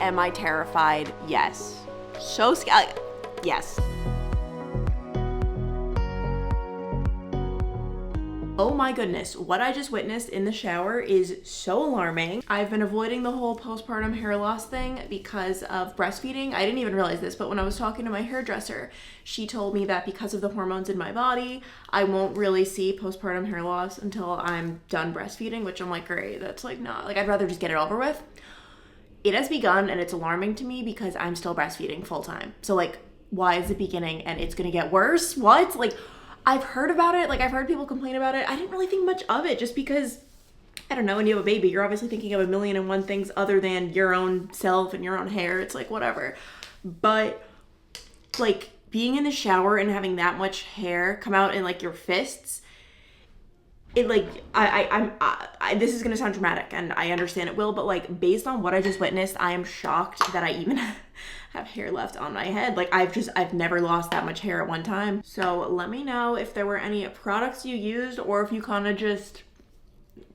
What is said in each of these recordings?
Am I terrified? Yes. So scared. Yes. Oh my goodness, what I just witnessed in the shower is so alarming. I've been avoiding the whole postpartum hair loss thing because of breastfeeding. I didn't even realize this, but when I was talking to my hairdresser, she told me that because of the hormones in my body, I won't really see postpartum hair loss until I'm done breastfeeding, which I'm like, great, that's like not, like I'd rather just get it over with. It has begun and it's alarming to me because I'm still breastfeeding full time. So like, why is it beginning and it's gonna get worse? What? Like, I've heard about it, like I've heard people complain about it. I didn't really think much of it just because, I don't know, when you have a baby, you're obviously thinking of 1,000,001 things other than your own self and your own hair. It's like, whatever. But like being in the shower and having that much hair come out in like your fists, it like, this is gonna sound dramatic and I understand it will, but like based on what I just witnessed, I am shocked that I even have hair left on my head. Like I've never lost that much hair at one time. So let me know if there were any products you used or if you kind of just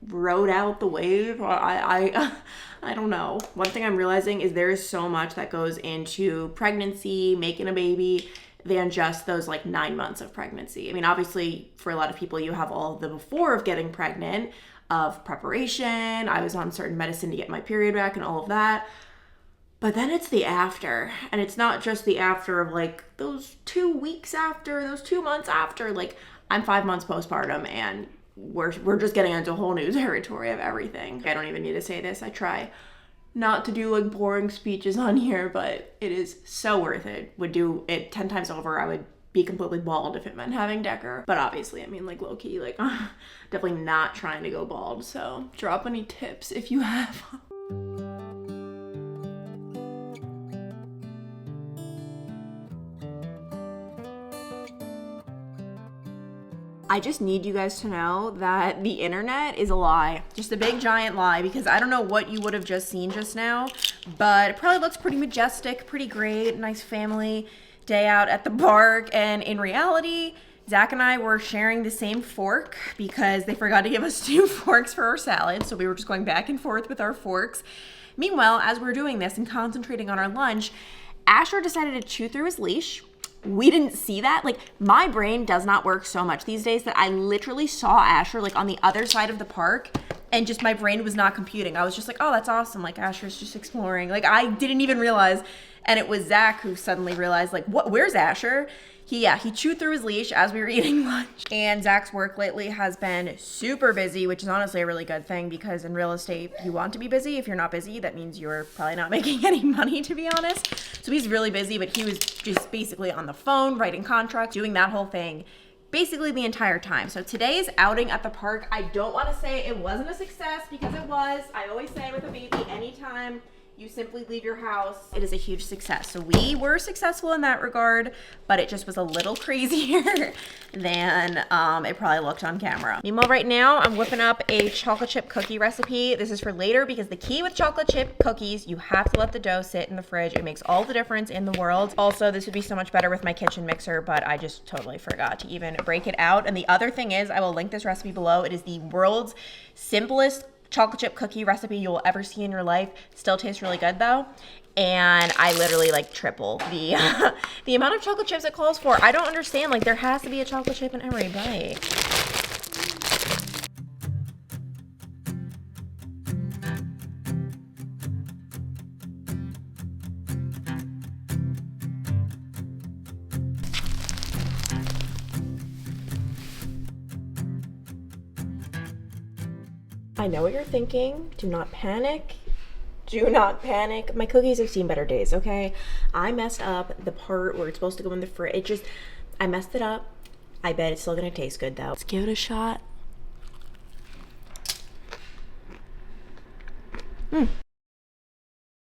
rode out the wave. I don't know. One thing I'm realizing is there is so much that goes into pregnancy, making a baby, than just those like 9 months of pregnancy. I mean, obviously for a lot of people, you have all of the before of getting pregnant, of preparation. I was on certain medicine to get my period back and all of that. But then it's the after, and it's not just the after of like those 2 weeks after, those 2 months after. Like I'm 5 months postpartum and we're just getting into a whole new territory of everything. I don't even need to say this. I try not to do like boring speeches on here, but it is so worth it. Would do it 10 times over. I would be completely bald if it meant having Decker. But obviously, I mean, like low key, like definitely not trying to go bald. So drop any tips if you have. I just need you guys to know that the internet is a lie. Just a big giant lie, because I don't know what you would have just seen just now, but it probably looks pretty majestic, pretty great, nice family day out at the park. And in reality, Zach and I were sharing the same fork because they forgot to give us 2 forks for our salad. So we were just going back and forth with our forks. Meanwhile, as we were doing this and concentrating on our lunch, Asher decided to chew through his leash. We didn't see that. Like my brain does not work so much these days that I literally saw Asher like on the other side of the park and just my brain was not computing. I was just like, oh, that's awesome. Like Asher's just exploring. Like I didn't even realize. And it was Zach who suddenly realized like, what, where's Asher? He chewed through his leash as we were eating lunch. And Zach's work lately has been super busy, which is honestly a really good thing because in real estate, you want to be busy. If you're not busy, that means you're probably not making any money, to be honest. So he's really busy, but he was just basically on the phone, writing contracts, doing that whole thing basically the entire time. So today's outing at the park, I don't want to say it wasn't a success because it was. I always say with a baby, anytime you simply leave your house, it is a huge success. So we were successful in that regard, but it just was a little crazier than it probably looked on camera. Meanwhile, right now, I'm whipping up a chocolate chip cookie recipe. This is for later because the key with chocolate chip cookies, you have to let the dough sit in the fridge. It makes all the difference in the world. Also, this would be so much better with my kitchen mixer, but I just totally forgot to even break it out. And the other thing is, I will link this recipe below. It is the world's simplest chocolate chip cookie recipe you will ever see in your life. Still tastes really good though. And I literally like triple the the amount of chocolate chips it calls for. I don't understand, like there has to be a chocolate chip in every bite. I know what you're thinking. Do not panic. Do not panic. My cookies have seen better days, okay? I messed up the part where it's supposed to go in the fridge. I messed it up. I bet it's still gonna taste good though. Let's give it a shot.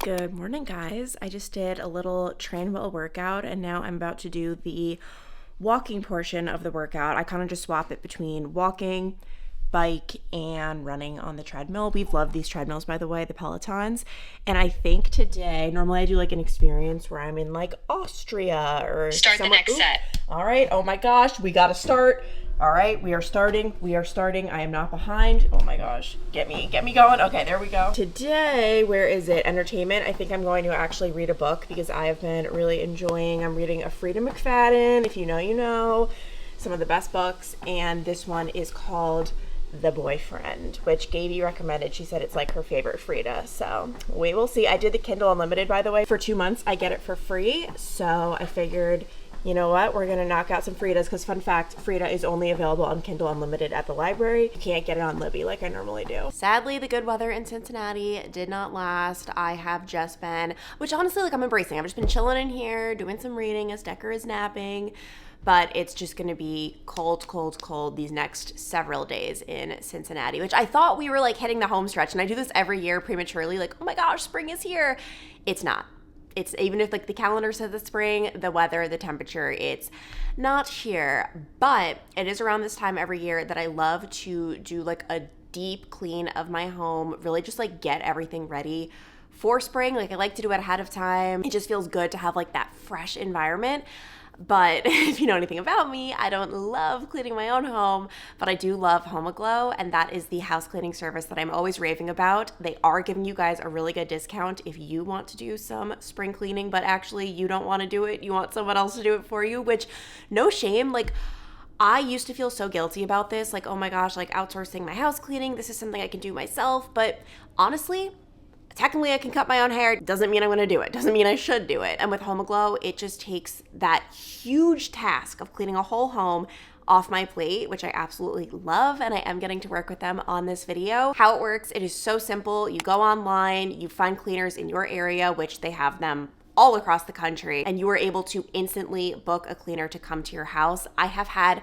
Good morning, guys. I just did a little train wheel workout and now I'm about to do the walking portion of the workout. I kind of just swap it between walking, bike, and running on the treadmill. We've loved these treadmills, by the way, the Pelotons. And I think today, normally I do like an experience where I'm in like Austria or start the next set. All right. Oh my gosh, we got to start All right, we are starting. I am not behind. Oh my gosh, get me going. Okay, there we go. Today, where is it? Entertainment. I think I'm going to actually read a book because I have been really enjoying, I'm reading a Frida McFadden. If you know, you know. Some of the best books. And this one is called The Boyfriend, which Gaby recommended. She said it's like her favorite Frida. So we will see. I did the Kindle Unlimited, by the way. For 2 months, I get it for free. So I figured, you know what, we're gonna knock out some Fridas, because fun fact, Frida is only available on Kindle Unlimited at the library. You can't get it on Libby like I normally do. Sadly, the good weather in Cincinnati did not last. I have just been, which honestly, like, I'm embracing. I've just been chilling in here, doing some reading as Decker is napping. But it's just gonna be cold these next several days in Cincinnati, which I thought we were like hitting the home stretch. And I do this every year prematurely, like, oh my gosh, spring is here. It's not. It's even if like the calendar says the spring, the weather, the temperature, it's not here. But it is around this time every year that I love to do like a deep clean of my home, really just like get everything ready for spring. Like I like to do it ahead of time. It just feels good to have like that fresh environment. But if you know anything about me, I don't love cleaning my own home, but I do love Hellloooo, and that is the house cleaning service that I'm always raving about. They are giving you guys a really good discount if you want to do some spring cleaning, but actually you don't want to do it. You want someone else to do it for you, which no shame. Like, I used to feel so guilty about this, like, oh my gosh, like outsourcing my house cleaning. This is something I can do myself. But honestly, technically I can cut my own hair. Doesn't mean I'm gonna do it. Doesn't mean I should do it. And with Hellloooo, it just takes that huge task of cleaning a whole home off my plate, which I absolutely love, and I am getting to work with them on this video. How it works, it is so simple. You go online, you find cleaners in your area, which they have them all across the country, and you are able to instantly book a cleaner to come to your house. I have had,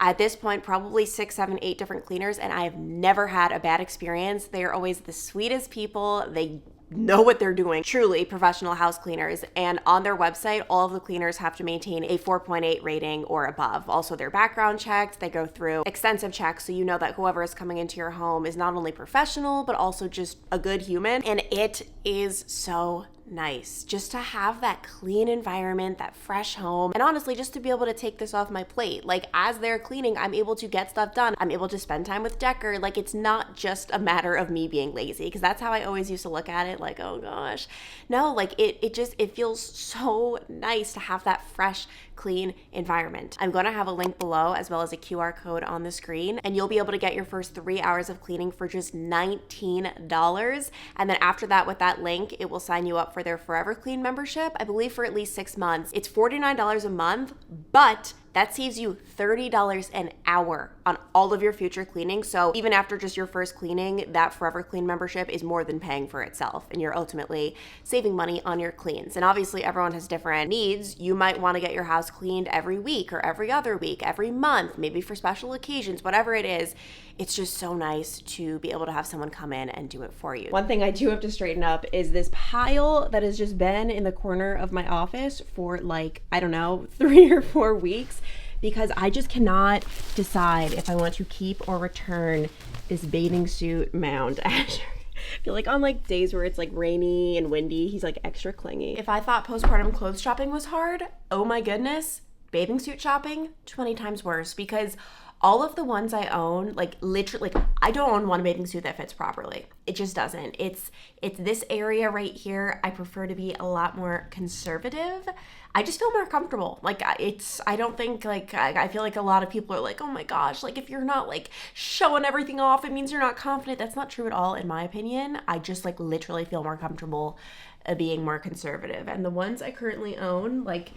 at this point, probably 6, 7, 8 different cleaners, and I have never had a bad experience. They are always the sweetest people. They know what they're doing. Truly professional house cleaners. And on their website, all of the cleaners have to maintain a 4.8 rating or above. Also, they're background checked. They go through extensive checks, so you know that whoever is coming into your home is not only professional, but also just a good human. And it is so nice just to have that clean environment, that fresh home, and honestly just to be able to take this off my plate. Like, as they're cleaning, I'm able to get stuff done. I'm able to spend time with Decker. Like, it's not just a matter of me being lazy, because that's how I always used to look at it, like, oh gosh. No, like it feels so nice to have that fresh, clean environment. I'm going to have a link below as well as a QR code on the screen, and you'll be able to get your first 3 hours of cleaning for just $19. And then after that, with that link, it will sign you up for their Forever Clean membership, I believe for at least 6 months. It's $49 a month, but that saves you $30 an hour on all of your future cleaning. So even after just your first cleaning, that Forever Clean membership is more than paying for itself, and you're ultimately saving money on your cleans. And obviously everyone has different needs. You might want to get your house cleaned every week or every other week, every month, maybe for special occasions, whatever it is. It's just so nice to be able to have someone come in and do it for you. One thing I do have to straighten up is this pile that has just been in the corner of my office for like, I don't know, 3 or 4 weeks, because I just cannot decide if I want to keep or return this bathing suit mound. I feel like on like days where it's like rainy and windy, he's like extra clingy. If I thought postpartum clothes shopping was hard, oh my goodness, bathing suit shopping, 20 times worse, because all of the ones I own, like literally, like I don't own one bathing suit that fits properly. It just doesn't. It's this area right here. I prefer to be a lot more conservative. I just feel more comfortable. Like I don't think like, I feel like a lot of people are like, oh my gosh, like if you're not like showing everything off, it means you're not confident. That's not true at all in my opinion. I just like literally feel more comfortable being more conservative. And the ones I currently own, like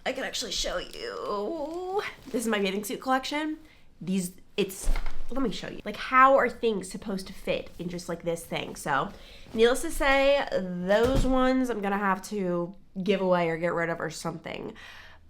I can actually show you. This is my bathing suit collection. Let me show you. Like, how are things supposed to fit in just like this thing? So needless to say, those ones I'm gonna have to give away or get rid of or something.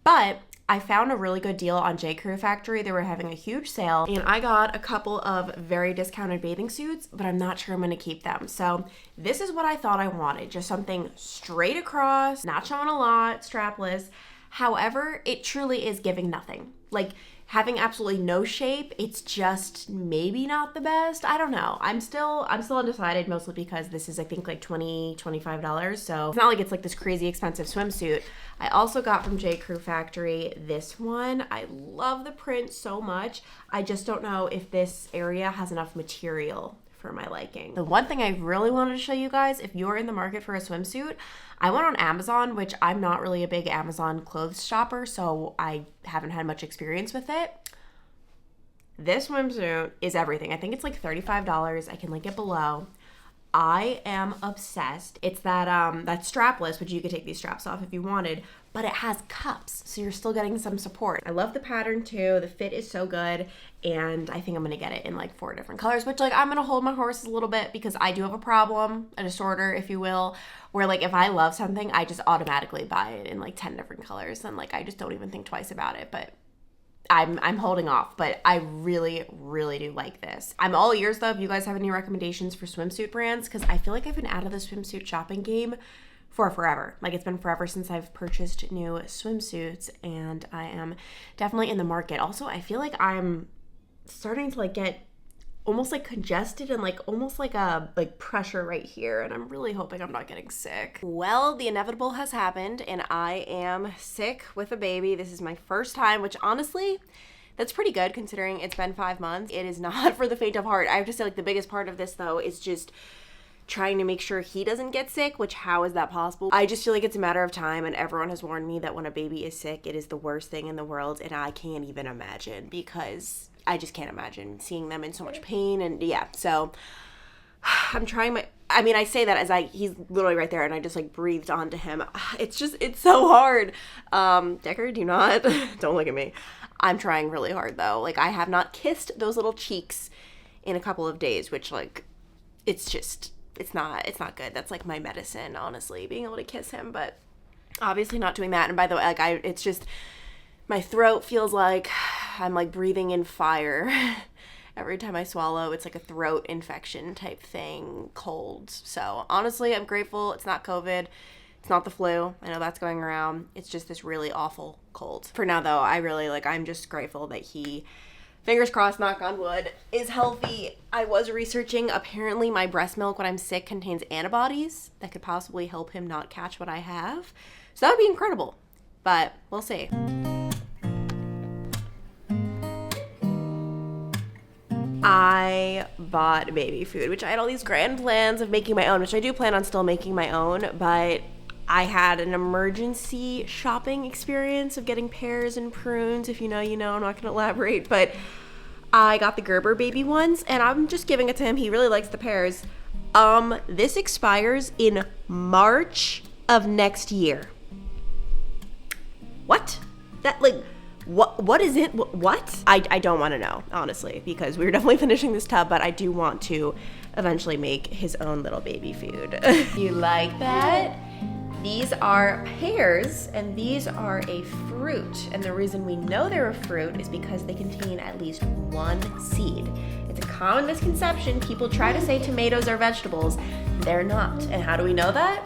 But I found a really good deal on J. Crew Factory. They were having a huge sale, and I got a couple of very discounted bathing suits, but I'm not sure I'm gonna keep them. So this is what I thought I wanted. Just something straight across, not showing a lot, strapless. However, it truly is giving nothing. Like, having absolutely no shape. It's just maybe not the best. I don't know. I'm still undecided, mostly because this is, I think, like $25. So it's not like it's like this crazy expensive swimsuit. I also got from J. Crew Factory this one. I love the print so much. I just don't know if this area has enough material for my liking. The one thing I really wanted to show you guys, if you're in the market for a swimsuit, I went on Amazon, which I'm not really a big Amazon clothes shopper, so I haven't had much experience with it. This swimsuit is everything. I think it's like $35. I can link it below. I am obsessed. It's that strapless, which you could take these straps off if you wanted, but it has cups, so you're still getting some support. I love the pattern too. The fit is so good, and I think I'm gonna get it in like 4 different colors, which like I'm gonna hold my horses a little bit because I do have a problem, a disorder, if you will, where like if I love something, I just automatically buy it in like 10 different colors, and like I just don't even think twice about it. But I'm holding off, but I really, really do like this. I'm all ears though if you guys have any recommendations for swimsuit brands, because I feel like I've been out of the swimsuit shopping game for forever. Like it's been forever since I've purchased new swimsuits, and I am definitely in the market. Also, I feel like I'm starting to like get almost like congested and like almost like a like pressure right here, and I'm really hoping I'm not getting sick. Well, the inevitable has happened, and I am sick with a baby. This is my first time, which honestly, that's pretty good considering it's been 5 months. It is not for the faint of heart. I have to say, like, the biggest part of this though is just trying to make sure he doesn't get sick, which how is that possible? I just feel like it's a matter of time, and everyone has warned me that when a baby is sick, it is the worst thing in the world, and I can't even imagine, because I just can't imagine seeing them in so much pain. And yeah, so I'm trying I say that as he's literally right there, and I just like breathed onto him. It's so hard. Decker, don't look at me. I'm trying really hard though. Like I have not kissed those little cheeks in a couple of days, which like, it's not good. That's like my medicine, honestly, being able to kiss him, but obviously not doing that. And by the way, like it's just, my throat feels like I'm like breathing in fire every time I swallow. It's like a throat infection type thing, cold. So honestly, I'm grateful it's not COVID. It's not the flu. I know that's going around. It's just this really awful cold. For now though, I'm just grateful that he, fingers crossed, knock on wood, is healthy. I was researching, apparently my breast milk when I'm sick contains antibodies that could possibly help him not catch what I have. So that would be incredible, but we'll see. I bought baby food, which I had all these grand plans of making my own, which I do plan on still making my own, but I had an emergency shopping experience of getting pears and prunes. If you know, you know. I'm not going to elaborate, but I got the Gerber baby ones, and I'm just giving it to him. He really likes the pears. This expires in March of next year. What? That, like, what is it? What? I don't want to know, honestly, because we're definitely finishing this tub, but I do want to eventually make his own little baby food. You like that? These are pears, and these are a fruit. And the reason we know they're a fruit is because they contain at least one seed. It's a common misconception. People try to say tomatoes are vegetables. They're not. And how do we know that?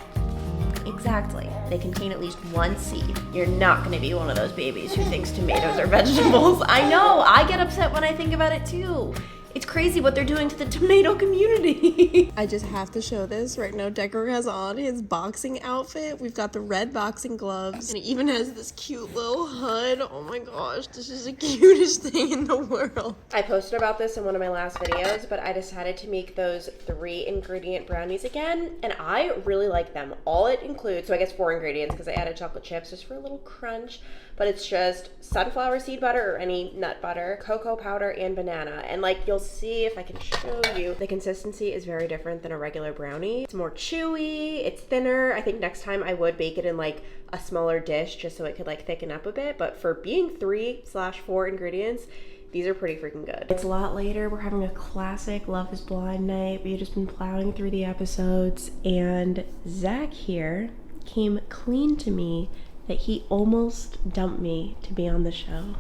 Exactly. They contain at least one seed. You're not going to be one of those babies who thinks tomatoes are vegetables. I know. I get upset when I think about it too. It's crazy what they're doing to the tomato community. I just have to show this right now. Decker has on his boxing outfit. We've got the red boxing gloves, and he even has this cute little hood. Oh my gosh, this is the cutest thing in the world. I posted about this in one of my last videos, but I decided to make those 3-ingredient brownies again, and I really like them. All it includes, so I guess 4 ingredients because I added chocolate chips just for a little crunch, but it's just sunflower seed butter or any nut butter, cocoa powder, and banana. And like, you'll see if I can show you, the consistency is very different than a regular brownie. It's more chewy, it's thinner. I think next time I would bake it in like a smaller dish just so it could like thicken up a bit, but for being 3/4 ingredients, these are pretty freaking good. It's a lot later. We're having a classic Love is Blind night. We've just been plowing through the episodes, and Zach here came clean to me that he almost dumped me to be on the show.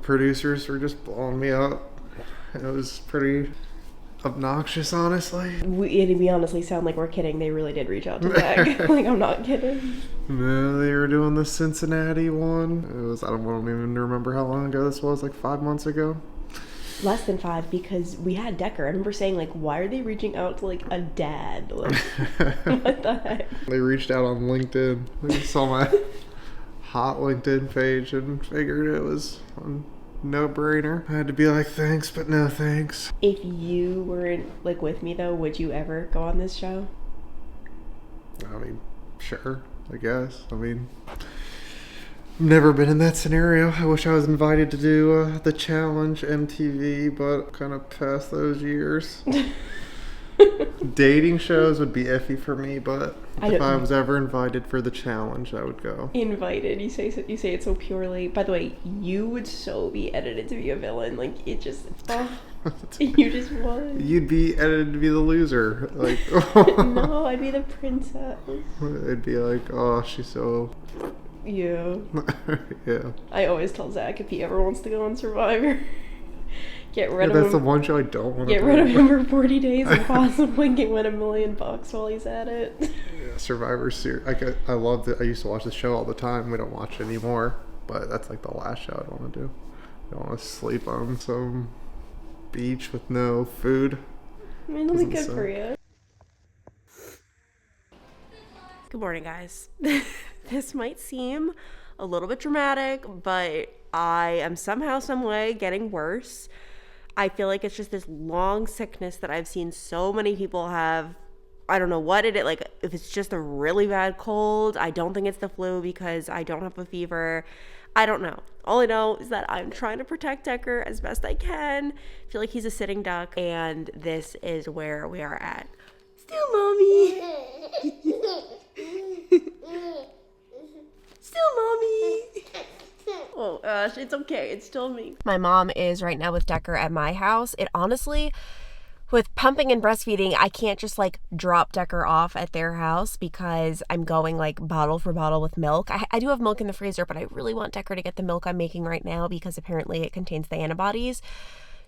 Producers were just blowing me up. It was pretty obnoxious, honestly. We honestly sound like we're kidding. They really did reach out to Zach. Like, I'm not kidding. No, they were doing the Cincinnati one. I don't even remember how long ago this was, like 5 months ago. Less than 5, because we had Decker. I remember saying, like, why are they reaching out to, like, a dad? Like, what the heck? They reached out on LinkedIn. They saw my hot LinkedIn page and figured it was a no-brainer. I had to be like, thanks, but no thanks. If you weren't, like, with me, though, would you ever go on this show? I mean, sure, I guess. I mean, I've never been in that scenario. I wish I was invited to do the challenge MTV, but kind of past those years. Dating shows would be iffy for me, but if I was ever invited for the challenge, I would go. Invited? You say it so purely. By the way, you would so be edited to be a villain. Like, it just... you just would. You'd be edited to be the loser. Like, no, I'd be the princess. It'd be like, oh, she's so... Yeah. Yeah. I always tell Zach if he ever wants to go on Survivor, get rid of him. That's the one show I don't want to get rid of him for 40 days and possibly can win $1 million while he's at it. Yeah, Survivor series. I loved it. I used to watch the show all the time. We don't watch it anymore, but that's like the last show I'd want to do. I don't want to sleep on some beach with no food. I mean, it'll be good for you. Good morning, guys. This might seem a little bit dramatic, but I am somehow, some way getting worse. I feel like it's just this long sickness that I've seen so many people have. I don't know what it is. Like, if it's just a really bad cold, I don't think it's the flu because I don't have a fever. I don't know. All I know is that I'm trying to protect Decker as best I can. I feel like he's a sitting duck, and this is where we are at. Still, mommy. Still, mommy. Oh gosh, it's okay. It's still me. My mom is right now with Decker at my house. It honestly, with pumping and breastfeeding, I can't just like drop Decker off at their house because I'm going like bottle for bottle with milk. I do have milk in the freezer, but I really want Decker to get the milk I'm making right now because apparently it contains the antibodies.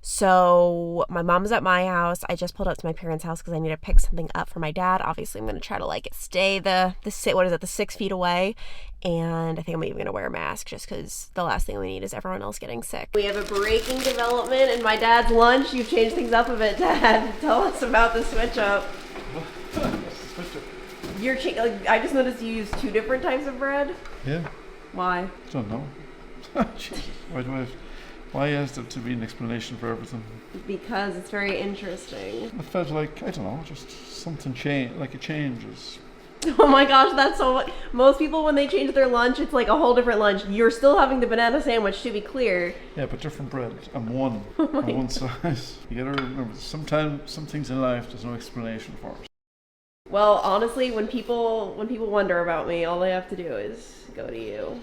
So my mom is at my house. I just pulled up to my parents' house because I need to pick something up for my dad. Obviously, I'm going to try to like stay the 6 feet away. And I think I'm even going to wear a mask just because the last thing we need is everyone else getting sick. We have a breaking development in my dad's lunch. You've changed things up a bit, Dad. Tell us about the switch up. I just noticed you use 2 different types of bread. Yeah. Why? I don't know. Jesus. Why has there to be an explanation for everything? Because it's very interesting. I felt like, I don't know, just something it changes. Oh my gosh, that's so much. Most people, when they change their lunch, it's like a whole different lunch. You're still having the banana sandwich, to be clear. Yeah, but different bread and one size. You gotta remember, sometimes some things in life there's no explanation for it. Well, honestly, when people wonder about me, all they have to do is go to you.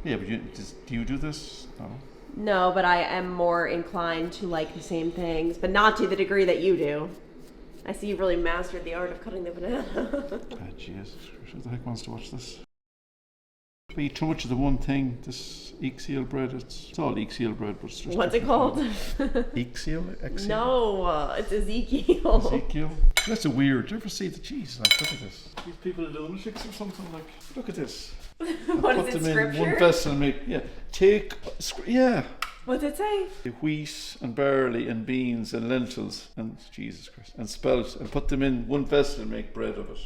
Yeah, but do you do this? No. No, but I am more inclined to like the same things, but not to the degree that you do. I see you've really mastered the art of cutting the banana. Jesus, who the heck wants to watch this? If I eat too much of the one thing, this Ezekiel bread, it's all Ezekiel bread, but it's just... What's it called? Ezekiel? No, it's Ezekiel. Ezekiel? That's a weird. Do you ever see the cheese? Like, look at this. These people are lunatics or something. Like, look at this. What is it, put them scripture? in one vessel and make, What's it say? Wheat and barley and beans and lentils and Jesus Christ and spelt and put them in one vessel and make bread of it.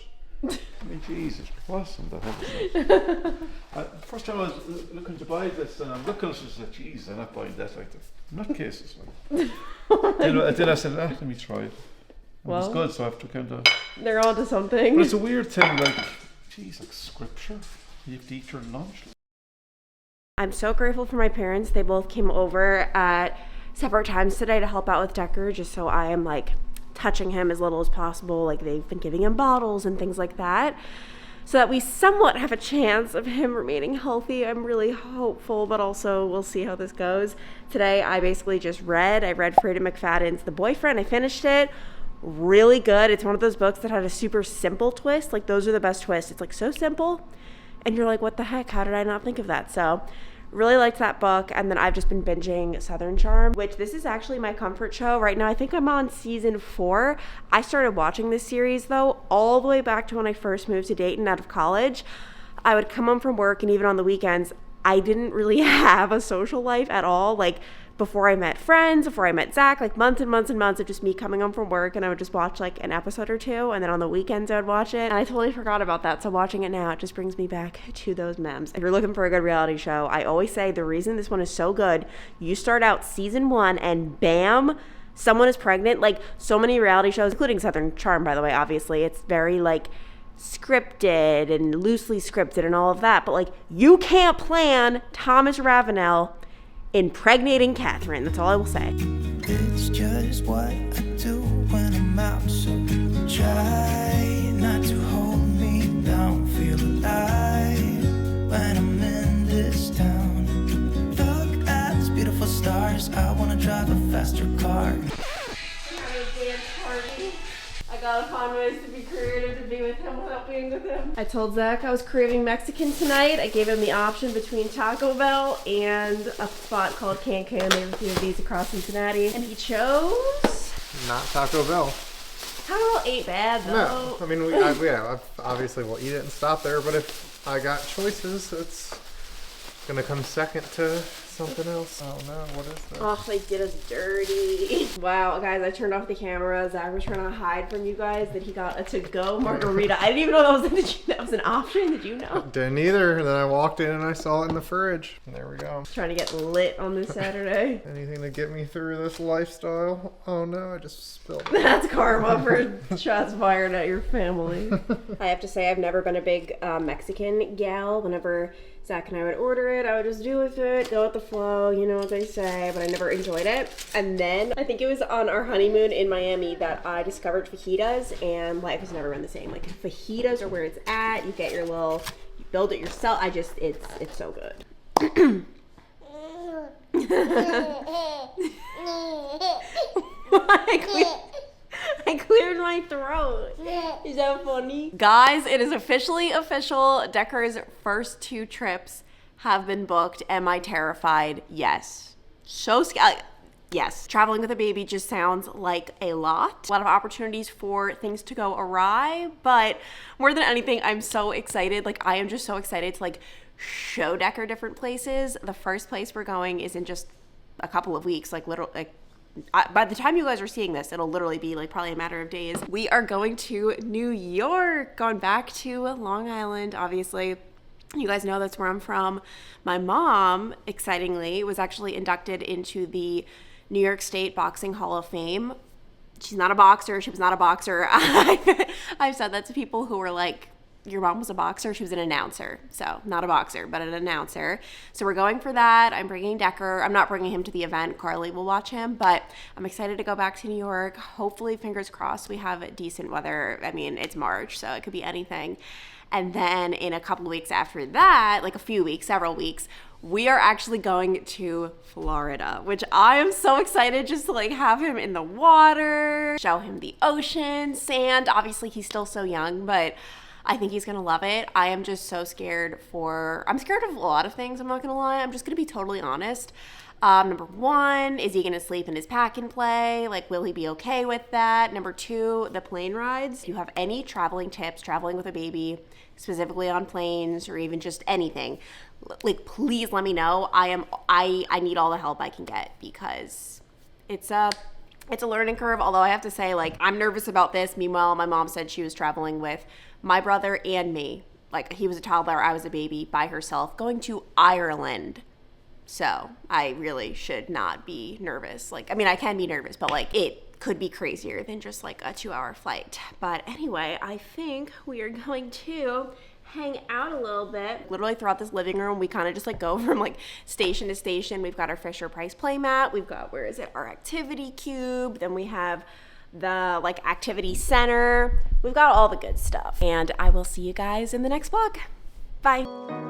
I mean, Jesus, what in the hell? The first time I was looking to buy this, and I'm looking at it and I said, "Jeez, I'm not buying that like that." Nutcases. Like. Then I said, let me try it. Well, it's good, so I have to kind of. They're onto something. But it's a weird thing, like, geez, like scripture. You have to eat your lunch. I'm so grateful for my parents. They both came over at separate times today to help out with Decker, just so I am like touching him as little as possible. Like, they've been giving him bottles and things like that, so that we somewhat have a chance of him remaining healthy. I'm really hopeful, but also we'll see how this goes. Today I basically just read Freida McFadden's The Boyfriend. I finished it. Really good. It's one of those books that had a super simple twist. Like, those are the best twists. It's like so simple and you're like, what the heck, how did I not think of that? So Really liked that book. And then I've just been binging Southern Charm, which this is actually my comfort show right now. I think I'm on season 4. I started watching this series though all the way back to when I first moved to Dayton out of college. I would come home from work, and even on the weekends, I didn't really have a social life at all. Like before I met friends, before I met Zach, like months and months and months of just me coming home from work, and I would just watch like an episode or two, and then on the weekends I would watch it. And I totally forgot about that. So watching it now, it just brings me back to those memes. If you're looking for a good reality show, I always say the reason this one is so good, you start out season 1 and bam, someone is pregnant. Like so many reality shows, including Southern Charm, by the way, obviously, it's very like scripted and loosely scripted and all of that, but like you can't plan Thomas Ravenel impregnating Catherine. That's all I will say. It's just what I do when I'm out, so try not to hold me down. Feel alive when I'm in this town. Look at these beautiful stars. I wanna drive a faster car. I gotta find ways to be creative to be with him without being with him. I told Zach I was craving Mexican tonight. I gave him the option between Taco Bell and a spot called Cancun. They have a few of these across Cincinnati. And he chose... Not Taco Bell. Taco Bell ain't bad though. No, I mean, obviously we'll eat it and stop there, but if I got choices, it's gonna come second to something else. Oh no, what is this? Oh, they did us dirty. Wow, guys, I turned off the camera. Zach was trying to hide from you guys that he got a to-go margarita. I didn't even know that was an option. Did you know? Didn't either. And then I walked in and I saw it in the fridge. And there we go. Trying to get lit on this Saturday. Anything to get me through this lifestyle. Oh no, I just spilled it. That's karma for shots fired at your family. I have to say, I've never been a big Mexican gal. Whenever Zach and I would order it, I would just do with it, go with the flow, you know what they say, but I never enjoyed it. And then I think it was on our honeymoon in Miami that I discovered fajitas, and life has never been the same. Like fajitas are where it's at. You get your little, you build it yourself. It's so good. I cleared my throat. Is that funny? Guys, it is officially official. Decker's first 2 trips have been booked. Am I terrified? Yes. So scared. Yes. Traveling with a baby just sounds like a lot. A lot of opportunities for things to go awry, but more than anything, I'm so excited. Like, I am just so excited to like show Decker different places. The first place we're going is in just a couple of weeks, like literally, like, by the time you guys are seeing this, it'll literally be like probably a matter of days. We are going to New York, going back to Long Island, obviously. You guys know that's where I'm from. My mom, excitingly, was actually inducted into the New York State Boxing Hall of Fame. She's not a boxer. She was not a boxer. I've said that to people who were like, your mom was a boxer. She was an announcer. So not a boxer, but an announcer. So we're going for that. I'm bringing Decker. I'm not bringing him to the event. Carly will watch him, but I'm excited to go back to New York. Hopefully, fingers crossed, we have decent weather. I mean, it's March, so it could be anything. And then in a couple of weeks after that, like a few weeks, several weeks, we are actually going to Florida, which I am so excited just to like have him in the water, show him the ocean, sand. Obviously, he's still so young, but I think he's gonna love it. I am just so scared I'm scared of a lot of things, I'm not gonna lie. I'm just gonna be totally honest. Number 1, is he gonna sleep in his pack and play? Like, will he be okay with that? Number 2, the plane rides. If you have any traveling tips, traveling with a baby, specifically on planes or even just anything, like, please let me know. I need all the help I can get because it's a learning curve. Although I have to say, like, I'm nervous about this. Meanwhile, my mom said she was traveling with my brother and me. Like, he was a toddler, I was a baby, by herself, going to Ireland. So I really should not be nervous. Like, I mean, I can be nervous, but like, it could be crazier than just like a 2-hour flight. But anyway, I think we are going to hang out a little bit. Literally throughout this living room, we kind of just like go from like station to station. We've got our Fisher Price playmat. We've got, where is it? Our activity cube. Then we have the like activity center. We've got all the good stuff. And I will see you guys in the next vlog. Bye.